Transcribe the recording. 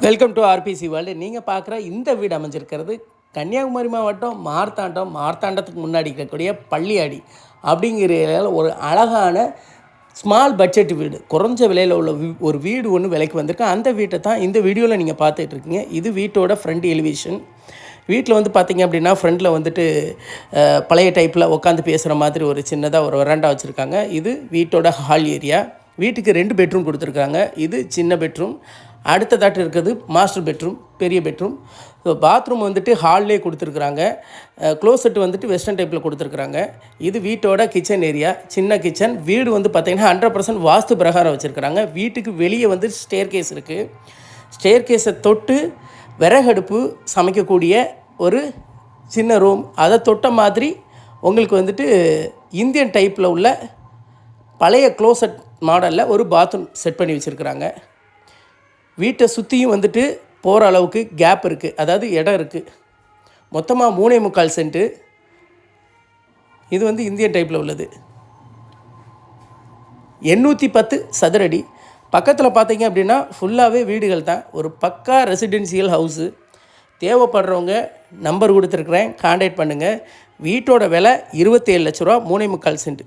Welcome to RBC world. நீங்கள் பார்க்குற இந்த வீடு அமைஞ்சிருக்கிறது கன்னியாகுமரி மாவட்டம் மார்த்தாண்டத்துக்கு முன்னாடி இருக்கக்கூடிய பள்ளியாடி அப்படிங்கிற ஒரு அழகான ஸ்மால் பட்ஜெட் வீடு, குறைஞ்ச விலையில் உள்ள ஒரு வீடு ஒன்று விலைக்கு வந்திருக்கு. அந்த வீட்டை தான் இந்த வீடியோவில் நீங்கள் பார்த்துட்ருக்கீங்க. இது வீட்டோட ஃப்ரண்ட் எலிவேஷன். வீட்டில் வந்து பார்த்திங்க அப்படின்னா ஃப்ரண்டில் வந்துட்டு பழைய டைப்பில் உட்காந்து பேசுகிற மாதிரி ஒரு சின்னதாக ஒரு வராண்டா வச்சுருக்காங்க. இது வீட்டோட ஹால் ஏரியா. வீட்டுக்கு 2 பெட்ரூம் கொடுத்துருக்காங்க. இது சின்ன பெட்ரூம். அடுத்ததாட்டு இருக்கிறது மாஸ்டர் பெட்ரூம், பெரிய பெட்ரூம். ஸோ பாத்ரூம் வந்துட்டு ஹால்லே கொடுத்துருக்குறாங்க. க்ளோசெட் வந்துட்டு வெஸ்டர்ன் டைப்பில் கொடுத்துருக்குறாங்க. இது வீட்டோட கிச்சன் ஏரியா, சின்ன கிச்சன். வீடு வந்து பார்த்திங்கன்னா 100% வாஸ்து பிரகாரம் வச்சுருக்குறாங்க. வீட்டுக்கு வெளியே வந்து ஸ்டேர் கேஸ் இருக்குது. ஸ்டேர் கேஸை தொட்டு விறகடுப்பு சமைக்கக்கூடிய ஒரு சின்ன ரூம். அதை தொட்ட மாதிரி உங்களுக்கு வந்துட்டு இந்தியன் டைப்பில் உள்ள பழைய க்ளோசெட் மாடலில் ஒரு பாத்ரூம் செட் பண்ணி வச்சுருக்குறாங்க. வீட்டை சுற்றியும் வந்துட்டு போகிற அளவுக்கு கேப் இருக்குது, அதாவது இடம் இருக்குது. மொத்தமாக 3.25 சென்ட்டு. இது வந்து இந்தியன் டைப்பில் உள்ளது. 810 சதுரடி. பக்கத்தில் பார்த்தீங்க அப்படின்னா ஃபுல்லாகவே வீடுகள் தான். ஒரு பக்கா ரெசிடென்சியல் ஹவுஸு. தேவைப்படுறவங்க நம்பர் கொடுத்துருக்குறேன், கான்டாக்ட் பண்ணுங்கள். வீட்டோட விலை 27 லட்ச ரூபா, 3.25 சென்ட்.